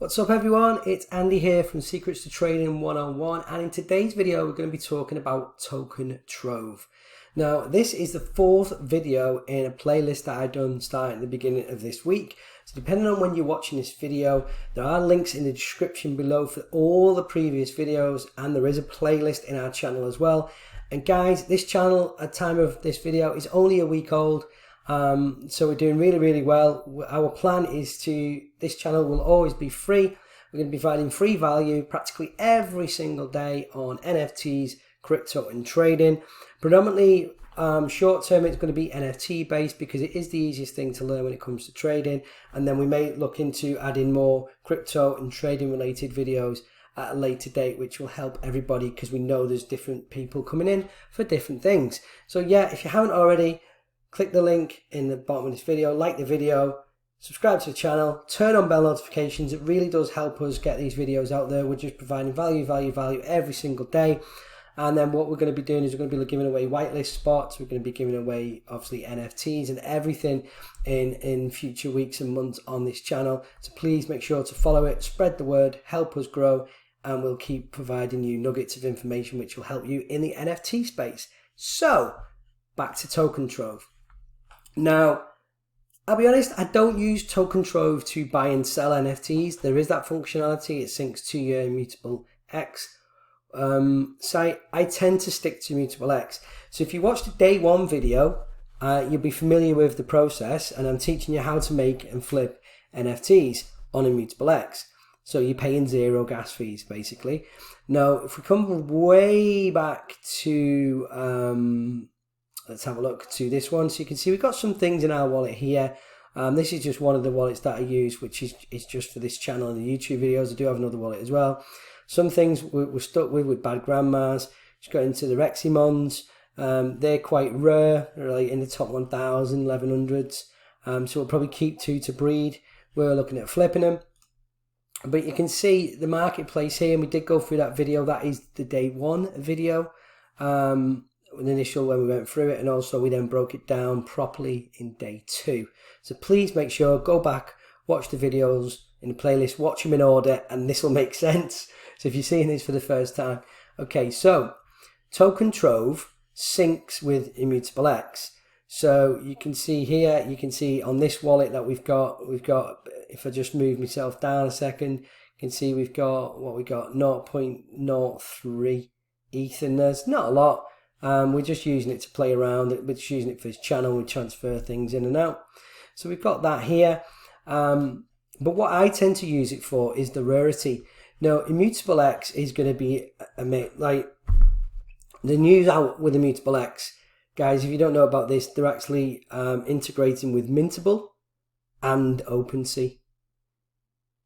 What's up everyone, it's Andy here from Secrets to Trading 101, and in today's video we're going to be talking about Token Trove. Now this is the fourth video in a playlist that I've done starting at the beginning of this week. So depending on when you're watching this video, there are links in the description below for all the previous videos, and there is a playlist in our channel as well. And guys, this channel at the time of this video is only a week old. So we're doing really well. Our plan is this channel will always be free. We're going to be providing free value practically every single day on NFTs, crypto and trading. Predominantly short term it's going to be NFT based because it is the easiest thing to learn when it comes to trading, and then we may look into adding more crypto and trading related videos at a later date, which will help everybody because we know there's different people coming in for different things. So yeah, if you haven't already, click the link in the bottom of this video, like the video, subscribe to the channel, turn on bell notifications. It really does help us get these videos out there. We're just providing value every single day. And then what we're going to be doing is we're going to be giving away whitelist spots. We're going to be giving away obviously NFTs and everything in future weeks and months on this channel. So please make sure to follow it, spread the word, help us grow, and we'll keep providing you nuggets of information which will help you in the NFT space. So back to Token Trove. Now, I'll be honest, I don't use Token Trove to buy and sell NFTs. There is that functionality. It syncs to your immutablex site. I tend to stick to immutablex. So if you watched the day one video, you'll be familiar with the process, and I'm teaching you how to make and flip NFTs on immutablex. So you're paying zero gas fees, basically. Now, if we come way back to... let's have a look to this one. So you can see we've got some things in our wallet here. This is just one of the wallets that I use, which is just for this channel and the YouTube videos. I do have another wallet as well. Some things we're stuck with bad grandmas. Just got into the Reximons. They're quite rare. They're like in the top 1,000, 1100s. So we'll probably keep two to breed. We're looking at flipping them. But you can see the marketplace here, and we did go through that video. That is the day one video. The initial when we went through it, and also we then broke it down properly in day two. So please make sure, go back, watch the videos in the playlist, watch them in order, and this will make sense. So if you're seeing this for the first time. Okay, so Token Trove syncs with immutabex. So you can see here, you can see on this wallet that we've got, if I just move myself down a second, you can see we've got, what we got, 0.03 ETH in there. It's not a lot. We're just using it to play around. We're just using it for his channel. We transfer things in and out. So we've got that here. But what I tend to use it for is the Rarity. Now, immutablex is going to be like the news out with immutablex. Guys, if you don't know about this, they're actually integrating with Immutable and OpenSea.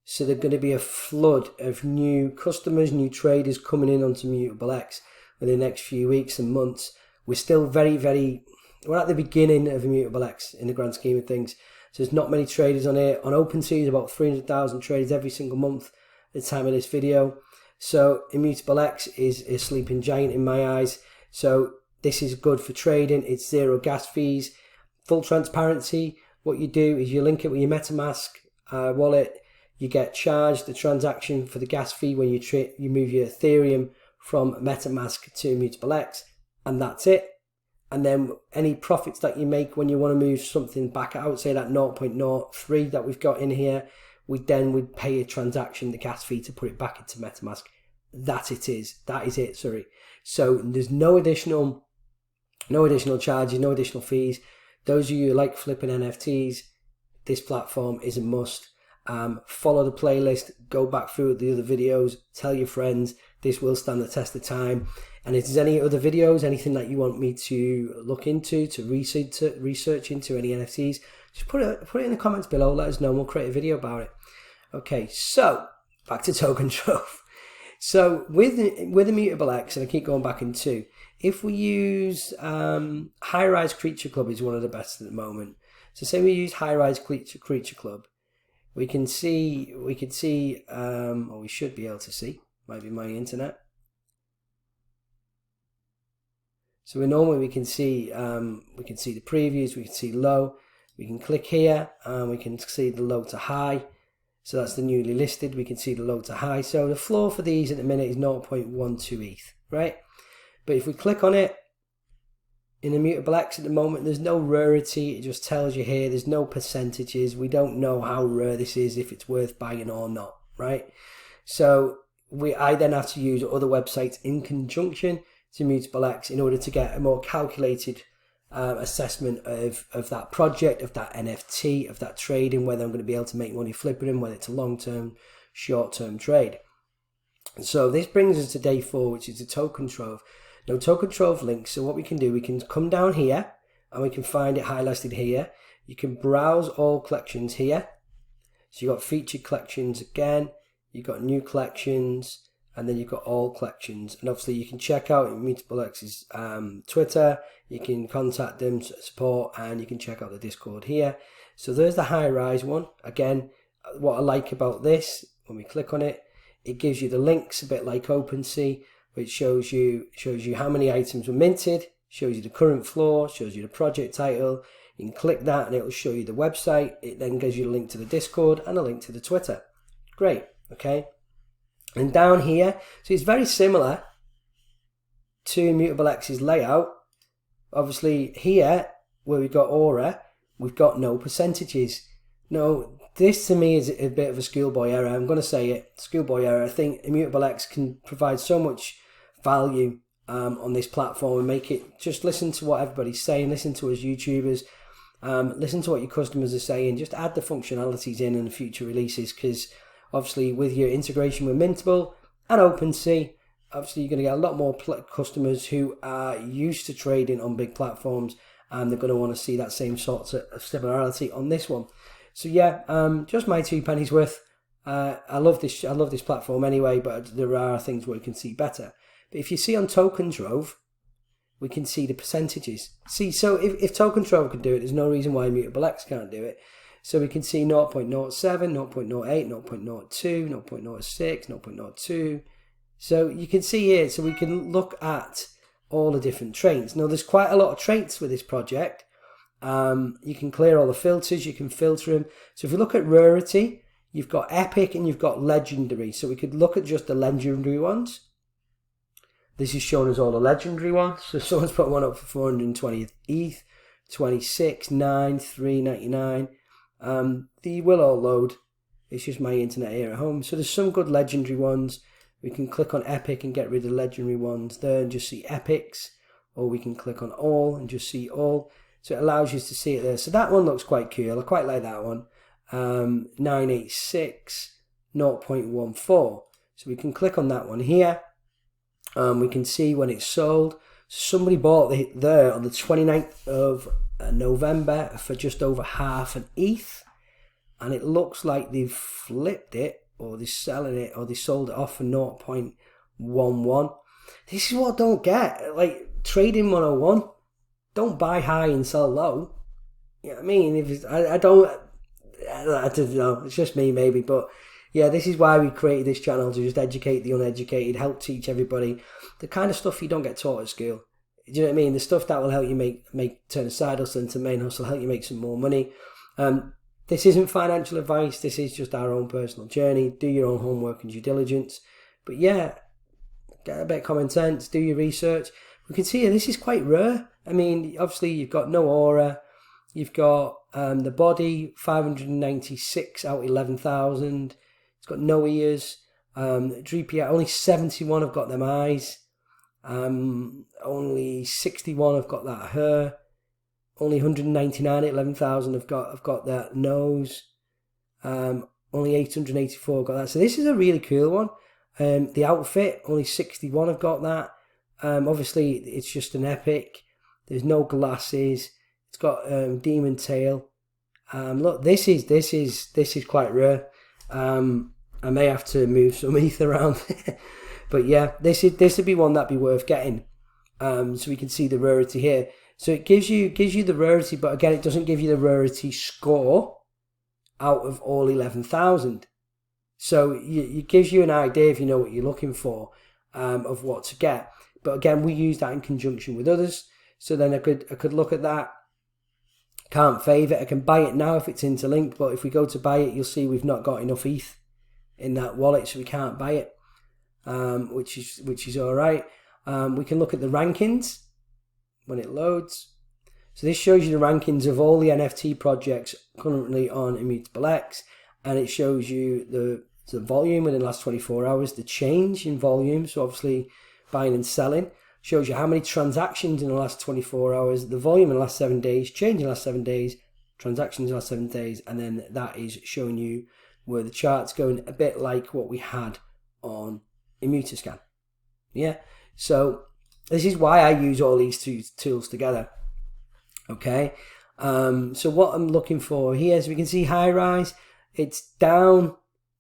So there's going to be a flood of new customers, new traders coming in onto immutablex in the next few weeks and months. We're still we're at the beginning of immutabex in the grand scheme of things. So there's not many traders on here. On OpenSea, there's about 300,000 traders every single month at the time of this video. So immutabex is a sleeping giant in my eyes. So this is good for trading. It's zero gas fees, full transparency. What you do is you link it with your MetaMask wallet. You get charged the transaction for the gas fee when you move your Ethereum from MetaMask to immutabex, and that's it. And then any profits that you make when you want to move something back out, say that 0.03 that we've got in here, we pay a transaction, the gas fee, to put it back into MetaMask. That is it, sorry. So there's no additional charges, no additional fees. Those of you who like flipping NFTs, this platform is a must. Follow the playlist, go back through the other videos, tell your friends. This will stand the test of time. And if there's any other videos, anything that you want me to look into, to research into any NFTs, just put it in the comments below. Let us know, and we'll create a video about it. Okay, so back to Token Trove. So with immutabex, and I keep going back into, if we use High Rise Creature Club is one of the best at the moment. So say we use High Rise Creature Club, we should be able to see. Might be my internet. So normally we can see the previews, we can see low, we can click here and we can see the low to high. So that's the newly listed. We can see the low to high. So the floor for these at the minute is 0.12 ETH, right? But if we click on it, in immutablex at the moment, there's no rarity. It just tells you here, there's no percentages. We don't know how rare this is, if it's worth buying or not, right? So I then have to use other websites in conjunction to immutablex in order to get a more calculated assessment of that project, of that NFT, of that trading, whether I'm going to be able to make money flipping them, whether it's a long-term, short-term trade. So this brings us to day 4, which is the token trove. Now, token trove links. So what we can do, we can come down here and we can find it highlighted here. You can browse all collections here. So you've got featured collections again, you've got new collections, and then you've got all collections. And obviously you can check out immutablex's Twitter, you can contact them support, and you can check out the Discord here. So there's the high rise one. Again, what I like about this, when we click on it, it gives you the links, a bit like OpenSea, which shows you how many items were minted, shows you the current floor, shows you the project title. You can click that and it will show you the website. It then gives you a link to the Discord and a link to the Twitter. Great, okay. And down here, so it's very similar to immutablex's layout. Obviously here, where we've got Aura, we've got no percentages. No, this to me is a bit of a schoolboy error. I'm going to say it, schoolboy error. I think immutablexx can provide so much value on this platform and make it, just listen to what everybody's saying, listen to us YouTubers, listen to what your customers are saying, just add the functionalities in the future releases, because obviously with your integration with Immutable and OpenSea, obviously you're going to get a lot more customers who are used to trading on big platforms, and they're going to want to see that same sort of similarity on this one. So yeah, just my 2 pennies worth. I love this platform anyway, but there are things where you can see better. But if you see on Token Trove, we can see the percentages. See, so if Token Trove can do it, there's no reason why immutablexx can't do it. So we can see 0.07, 0.08, 0.02, 0.06, 0.02. So you can see here, so we can look at all the different traits. Now there's quite a lot of traits with this project. You can clear all the filters, you can filter them. So if you look at rarity, you've got epic and you've got legendary. So we could look at just the legendary ones. This is showing us all the legendary ones. So someone's put one up for 420 ETH, 26, 9, 3.99. They will all load. It's just my internet here at home. So there's some good legendary ones. We can click on epic and get rid of legendary ones there and just see epics. Or we can click on all and just see all. So it allows you to see it there. So that one looks quite cool. I quite like that one. 986, 0.14. So we can click on that one here. We can see when it's sold. Somebody bought it there on the 29th of November for just over half an ETH. And it looks like they've flipped it, or they're selling it, or they sold it off for 0.11. This is what I don't get. Like, trading 101. Don't buy high and sell low. You know what I mean? If it's, I don't know. It's just me maybe, but yeah, this is why we created this channel, to just educate the uneducated, help teach everybody the kind of stuff you don't get taught at school. Do you know what I mean? The stuff that will help you turn a side hustle into main hustle, help you make some more money. This isn't financial advice. This is just our own personal journey. Do your own homework and due diligence. But yeah, get a bit of common sense. Do your research. We can see here, this is quite rare. I mean, obviously you've got no aura. You've got the body, 596 out of 11,000. It's got no ears. GPI, only 71 have got them eyes. Only 61 have got that hair. Only 199 at 11,000 have got that nose. Only 884 have got that. So this is a really cool one. The outfit, only 61 have got that. Obviously, it's just an epic. There's no glasses. It's got demon tail. Look, this is quite rare. I may have to move some ETH around, but yeah, this would be one that'd be worth getting. So we can see the rarity here. So it gives you the rarity, but again, it doesn't give you the rarity score out of all 11,000. So it gives you an idea, if you know what you're looking for, of what to get. But again, we use that in conjunction with others. So then I could look at that. Can't fave it. I can buy it now if it's interlinked, but if we go to buy it, you'll see we've not got enough ETH in that wallet, so we can't buy it, which is all right. We can look at the rankings when it loads. So this shows you the rankings of all the NFT projects currently on immutablex, and it shows you the volume within the last 24 hours, the change in volume, so obviously buying and selling. Shows you how many transactions in the last 24 hours, the volume in the last 7 days, change in the last 7 days, transactions in the last 7 days, and then that is showing you where the chart's going, a bit like what we had on immutascan. Yeah, so this is why I use all these two tools together. Okay, so what I'm looking for here is we can see high rise, it's down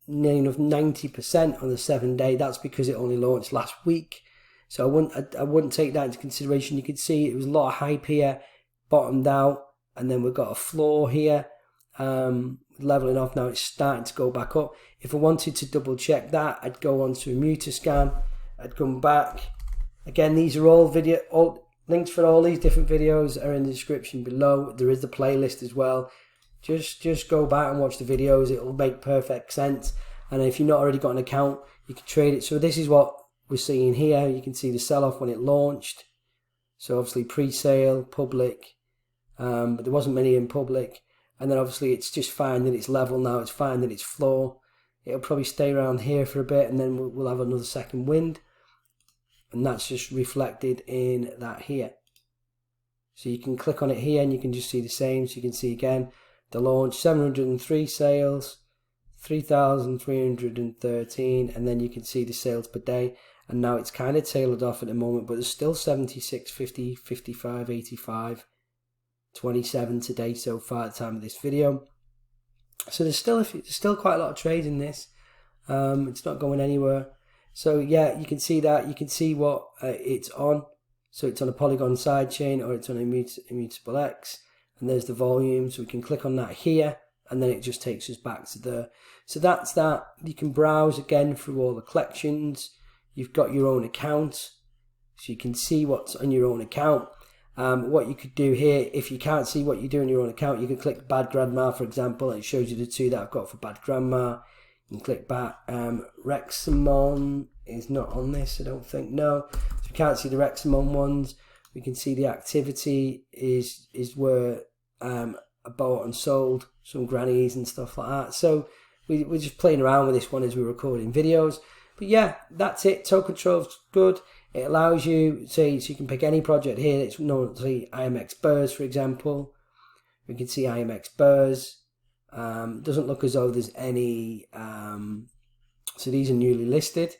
nearly enough 90% on the 7 day. That's because it only launched last week. So I wouldn't take that into consideration. You could see it was a lot of hype here, bottomed out, and then we've got a floor here, leveling off. Now it's starting to go back up. If I wanted to double check that, I'd go on to immutascan. I'd come back. Again, these are all links for all these different videos are in the description below. There is the playlist as well. Just go back and watch the videos. It'll make perfect sense. And if you've not already got an account, you can trade it. So this is what we're seeing here. You can see the sell-off when it launched. So obviously pre-sale, public, but there wasn't many in public. And then obviously it's just finding its level now. It's finding its floor. It'll probably stay around here for a bit, and then we'll have another second wind. And that's just reflected in that here. So you can click on it here and you can just see the same. So you can see again the launch, 703 sales, 3,313, and then you can see the sales per day. And now it's kind of tailored off at the moment, but there's still 76, 50, 55, 85, 27 today so far at the time of this video. So there's still quite a lot of trade in this. It's not going anywhere. So yeah, you can see that. You can see what it's on. So it's on a Polygon sidechain, or it's on immutablex, and there's the volume. So we can click on that here, and then it just takes us back to there. So that's that. You can browse again through all the collections. You've got your own account, so you can see what's on your own account. What you could do here, if you can't see what you do on your own account, you can click Bad Grandma, for example. It shows you the two that I've got for Bad Grandma. You can click back. Rexamon is not on this, I don't think. No, so we can't see the Rexamon ones. We can see the activity is where I bought and sold some grannies and stuff like that. So we're just playing around with this one as we're recording videos. But yeah, that's it. Tokentrove's good. It allows you, so you can pick any project here. It's normally IMX Burrs, for example. We can see IMX Burrs. Doesn't look as though there's any, so these are newly listed.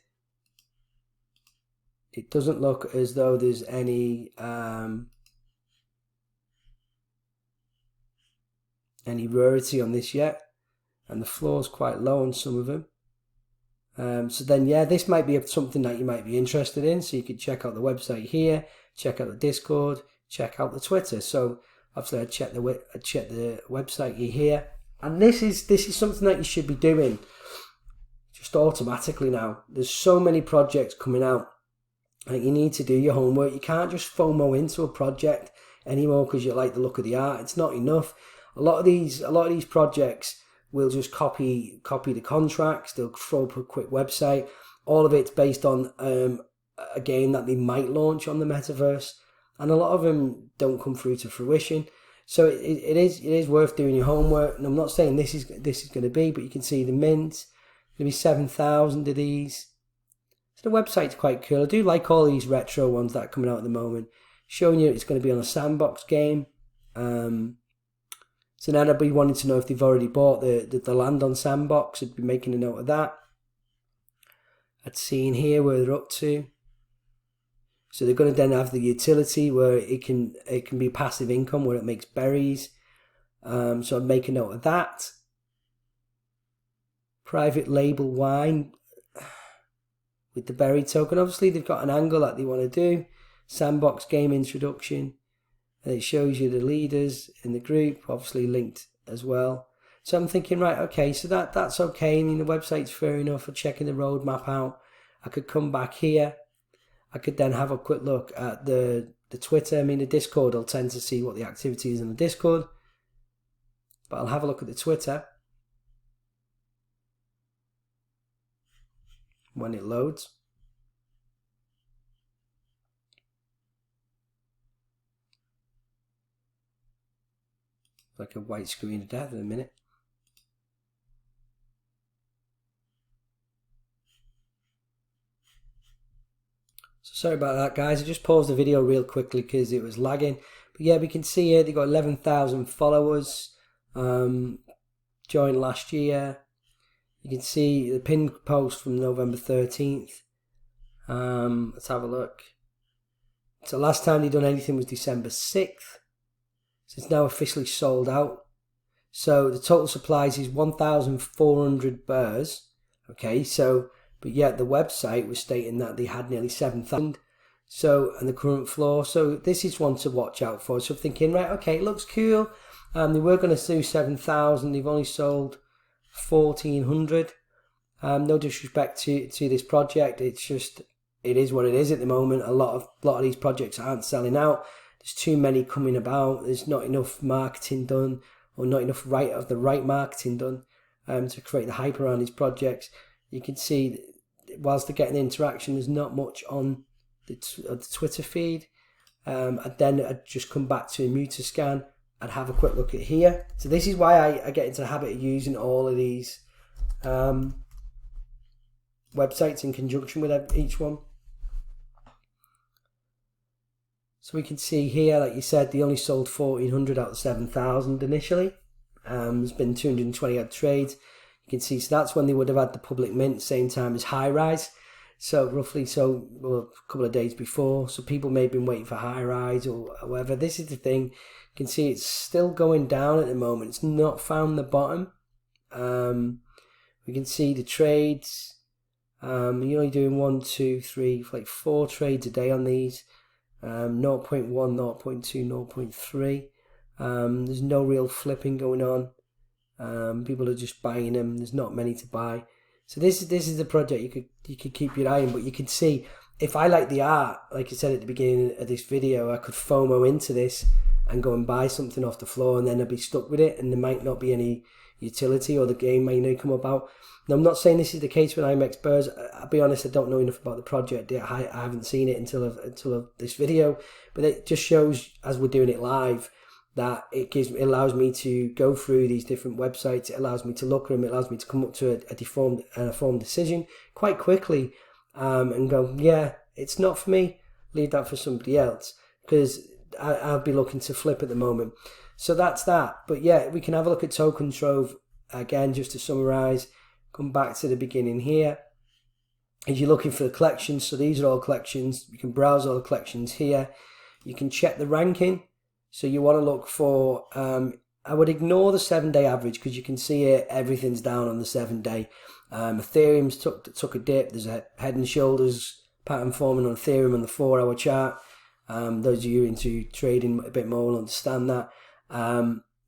It doesn't look as though there's any rarity on this yet. And the floor's quite low on some of them. So then, yeah, this might be something that you might be interested in. So you could check out the website here, check out the Discord, check out the Twitter. So obviously, I'd check the website here, and this is something that you should be doing just automatically now. There's so many projects coming out, and you need to do your homework. You can't just FOMO into a project anymore because you like the look of the art. It's not enough. A lot of these projects will just copy the contracts. They'll throw up a quick website. All of it's based on a game that they might launch on the metaverse, and a lot of them don't come through to fruition. So it is worth doing your homework. And I'm not saying this is going to be, but you can see the mint. There'll be 7,000 of these. So the website's quite cool. I do like all these retro ones that are coming out at the moment, showing you it's going to be on a sandbox game. So then I'd be wanting to know if they've already bought the land on Sandbox. I'd be making a note of that. I'd see in here where they're up to. So they're going to then have the utility where it can be passive income where it makes berries. So I'd make a note of that. Private label wine with the berry token. Obviously they've got an angle that they want to do. Sandbox game introduction. And it shows you the leaders in the group, obviously linked as well. So I'm thinking, right, okay, so that's okay. I mean, the website's fair enough for checking the roadmap out. I could come back here. I could then have a quick look at the Twitter. I mean, the Discord, I'll tend to see what the activity is in the Discord. but I'll have a look at the Twitter when it loads. Like a white screen of death in a minute. So sorry about that, guys. I just paused the video real quickly because it was lagging. But yeah, we can see here they got 11,000 followers. Joined last year. You can see the pinned post from November 13th. Let's have a look. So last time they done anything was December 6th. So it's now officially sold out. So the total supplies is 1,400 burrs. Okay, so, but yet the website was stating that they had nearly 7,000. So, and the current floor. So this is one to watch out for. So I'm thinking, right, okay, it looks cool. They were going to do 7,000. They've only sold 1,400. No disrespect to this project. It's just, it is what it is at the moment. A lot of these projects aren't selling out. There's too many coming about. There's not enough marketing done, or not enough the right marketing done to create the hype around these projects. You can see, whilst they're getting the interaction, there's not much on the Twitter feed. And then I'd just come back to immutascan. I'd have a quick look at here. So this is why I get into the habit of using all of these websites in conjunction with each one. So we can see here, like you said, they only sold 1,400 out of 7,000 initially. There's been 220 odd trades. You can see, so that's when they would have had the public mint, same time as high rise. So roughly, well, a couple of days before. So people may have been waiting for high rise or whatever. This is the thing. You can see it's still going down at the moment. It's not found the bottom. We can see the trades. You're only doing 1, 2, 3, like 4 trades a day on these. 0.1, 0.2, 0.3. There's no real flipping going on. People are just buying them. There's not many to buy. So this is the project you could keep your eye on. But you can see, if I like the art, like I said at the beginning of this video, I could FOMO into this and go and buy something off the floor, and then I'd be stuck with it, and there might not be any utility, or the game may not come about. Now, I'm not saying this is the case with IMX Burrs. I'll be honest, I don't know enough about the project yet. I haven't seen it until this video, but it just shows, as we're doing it live, that it allows me to go through these different websites. It allows me to look at them. It allows me to come up to a informed decision quite quickly, and go, yeah, it's not for me. Leave that for somebody else, because I'll be looking to flip at the moment. So that's that. But yeah, we can have a look at tokentrove again, just to summarize. Come back to the beginning here. As you're looking for the collections, so these are all collections. You can browse all the collections here. You can check the ranking. So you want to look for, I would ignore the 7-day average, because you can see it, everything's down on the 7-day. Ethereum's took a dip. There's a head and shoulders pattern forming on Ethereum on the 4-hour chart. Those of you into trading a bit more will understand that.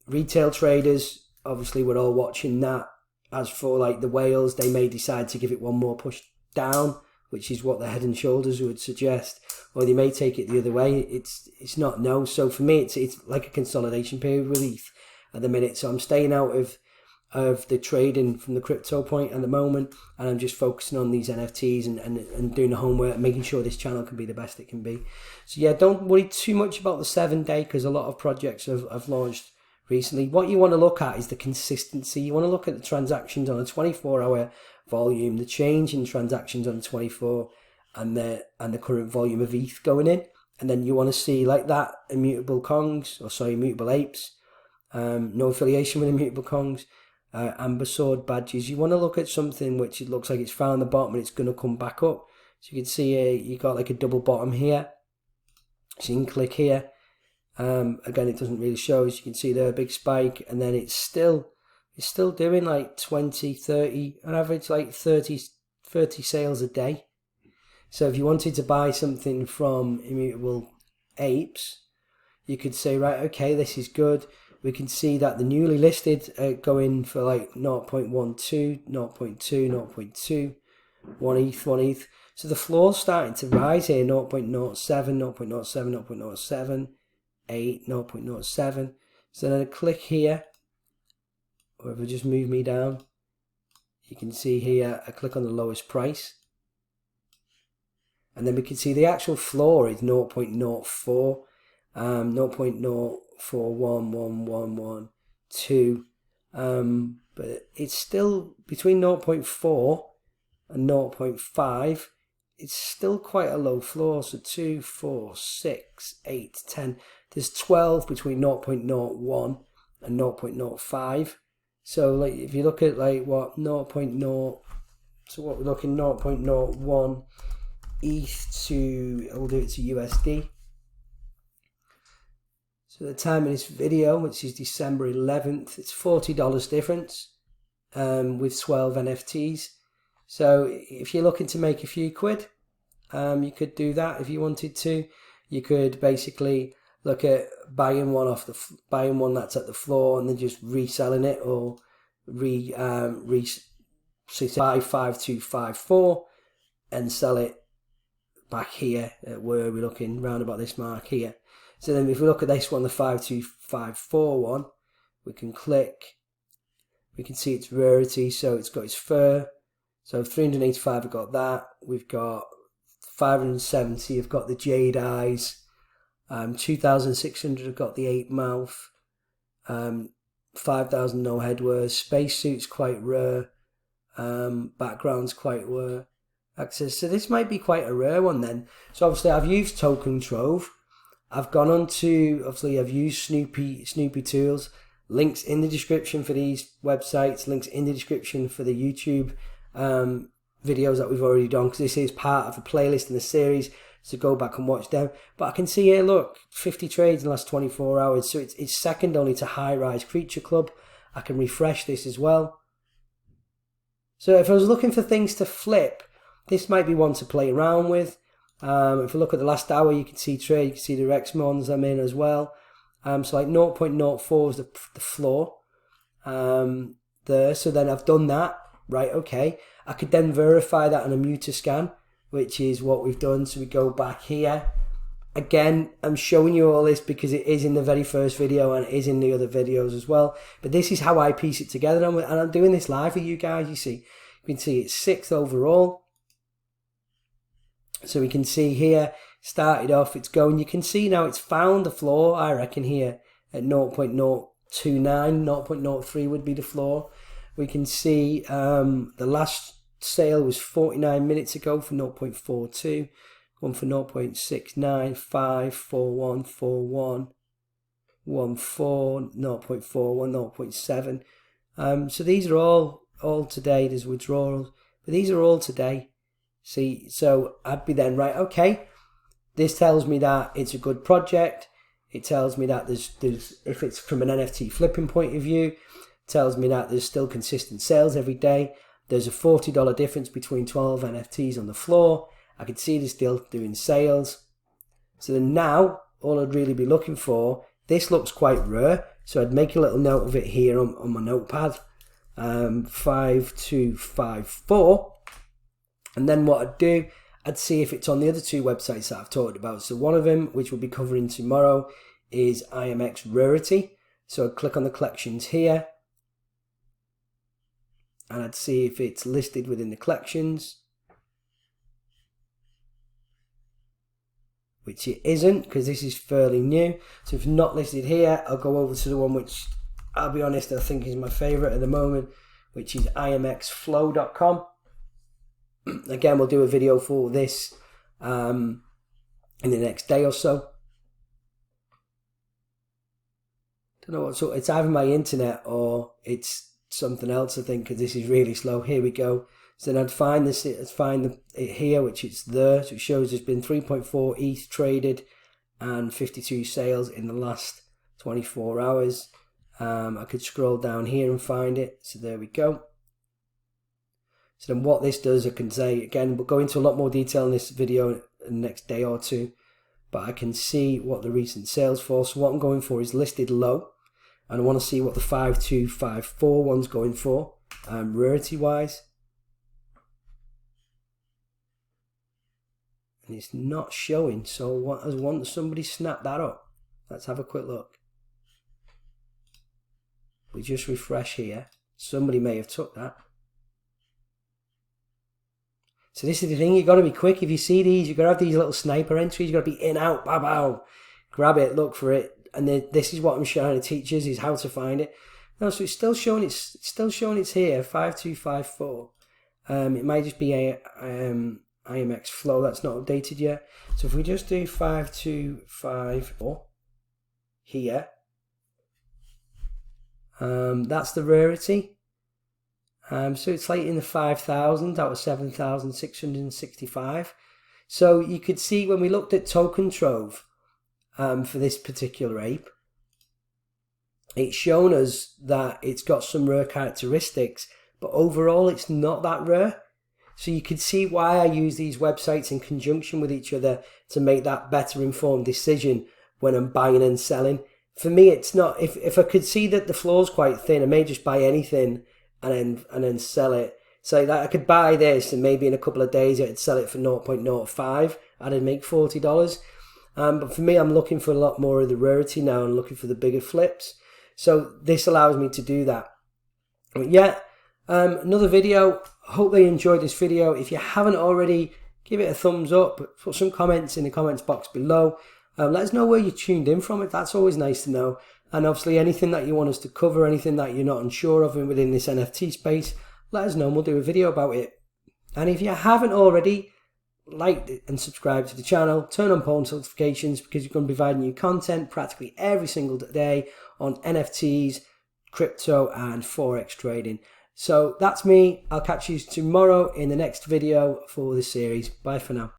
Retail traders, obviously we're all watching that. As for like the whales, they may decide to give it one more push down, which is what the head and shoulders would suggest, or they may take it the other way. It's not no. So for me, it's like a consolidation period with ETH at the minute. So I'm staying out of the trading from the crypto point at the moment, and I'm just focusing on these NFTs and doing the homework and making sure this channel can be the best it can be. So yeah, don't worry too much about the 7-day, because a lot of projects have launched recently. What you want to look at is the consistency. You want to look at the transactions on a 24-hour volume, the change in transactions on the 24, and the current volume of ETH going in. And then you want to see, like that, immutable Kongs, immutable apes, no affiliation with immutable Kongs, amber sword badges. You want to look at something which it looks like it's found the bottom and it's going to come back up. So you can see you got like a double bottom here. So you can click here. Again, it doesn't really show, as you can see there, a big spike, and then it's still doing like 20, 30, on average like 30 sales a day. So if you wanted to buy something from Immutable Apes, you could say, right, okay, this is good. We can see that the newly listed go in for like 0.12, 0.2, 0.2, 1 ETH. So the floor's starting to rise here, 0.07, 0.07, 0.07, 8, 0.07. So then I click here, or if I just move me down, you can see here, I click on the lowest price. And then we can see the actual floor is 0.04, 0.041112, but it's still between 0.4 and 0.5. It's still quite a low floor. So 2, 4, 6, 8, 10. There's 12 between 0.01 and 0.05. So like if you look at like what 0.0, so what we're looking 0.01 ETH to, we'll do it to USD. So the time of this video, which is December 11th, it's $40 difference with 12 NFTs. So if you're looking to make a few quid, you could do that if you wanted to. You could basically look at buying one that's at the floor and then just reselling it, or so buy 5254 and sell it back here at where we're looking round about this mark here. So then if we look at this one, the 5254 one, we can click, we can see its rarity, so it's got its fur. So 385 have got that. We've got 570 have got the jade eyes. 2,600 have got the ape mouth. 5,000 no headwear. Spacesuit's quite rare. Background's quite rare. Access. So this might be quite a rare one then. So obviously I've used tokentrove. I've gone on to, obviously I've used Snoopy tools. Links in the description for these websites. Links in the description for the YouTube videos that we've already done, because this is part of a playlist in the series, so go back and watch them. But I can see here, look, 50 trades in the last 24 hours, so it's second only to High Rise Creature Club. I can refresh this as well. So if I was looking for things to flip, this might be one to play around with. If we look at the last hour, you can see trade, you can see the Rexmons I'm in as well. So like 0.04 is the floor there. So then I've done that. Right, okay. I could then verify that on a immutascan, which is what we've done. So we go back here. Again, I'm showing you all this because it is in the very first video and it is in the other videos as well. But this is how I piece it together. And I'm doing this live for you guys, you see. You can see it's 6th overall. So we can see here, started off, it's going. You can see now it's found the floor, I reckon, here at 0.029, 0.03 would be the floor. We can see the last sale was 49 minutes ago for 0.42, one for 0.69, 5, 41, 41, 14, 0.41, 0.7. So these are all today. There's withdrawals, but these are all today. See, so I'd be then, right, okay, this tells me that it's a good project. It tells me that there's if it's from an NFT flipping point of view, tells me that there's still consistent sales every day. There's a $40 difference between 12 NFTs on the floor. I can see they're still doing sales. So then now, all I'd really be looking for, this looks quite rare, so I'd make a little note of it here on my notepad. 5254. And then what I'd do, I'd see if it's on the other two websites that I've talked about. So one of them, which we'll be covering tomorrow, is IMX Rarity. So I'd click on the collections here. And I'd see if it's listed within the collections, which it isn't, because this is fairly new. So if not listed here, I'll go over to the one which, I'll be honest, I think is my favorite at the moment, which is imxflow.com. Again, we'll do a video for this in the next day or so. Don't know what, so it's either my internet or it's something else, I think, because this is really slow. Here we go. So then I'd find this, it here, which it's there. So it shows there's been 3.4 ETH traded and 52 sales in the last 24 hours. I could scroll down here and find it. So there we go. So then what this does, I can say, again, we'll go into a lot more detail in this video in the next day or two, but I can see what the recent sales for. So what I'm going for is listed low, and I want to see what the 5254 one's going for, rarity wise. And it's not showing, so I want somebody snap that up. Let's have a quick look. We just refresh here. Somebody may have took that. So this is the thing, you've got to be quick. If you see these, you've got to have these little sniper entries. You've got to be in, out, bow, bow. Grab it, look for it. And then this is what I'm trying to teach us, is how to find it. No, so it's still showing it's here, 5254. It might just be a IMX flow that's not updated yet. So if we just do 5254 here, that's the rarity. So it's like in the 5,000 out of 7,665. So you could see when we looked at tokentrove for this particular ape, it's shown us that it's got some rare characteristics, but overall it's not that rare. So you could see why I use these websites in conjunction with each other to make that better informed decision when I'm buying and selling. For me, it's not, if I could see that the floor's quite thin, I may just buy anything and then sell it. So that I could buy this and maybe in a couple of days I'd sell it for 0.05 and I'd make $40. But for me, I'm looking for a lot more of the rarity now and looking for the bigger flips. So this allows me to do that. But yeah, another video. Hope they enjoyed this video. If you haven't already, give it a thumbs up. Put some comments in the comments box below. Let us know where you tuned in from. That's always nice to know. And obviously anything that you want us to cover, anything that you're not unsure of within this NFT space, let us know and we'll do a video about it. And if you haven't already, like and subscribe to the channel, turn on post notifications, because we're going to be providing you content practically every single day on NFTs, crypto and Forex trading. So that's me. I'll catch you tomorrow in the next video for this series. Bye for now.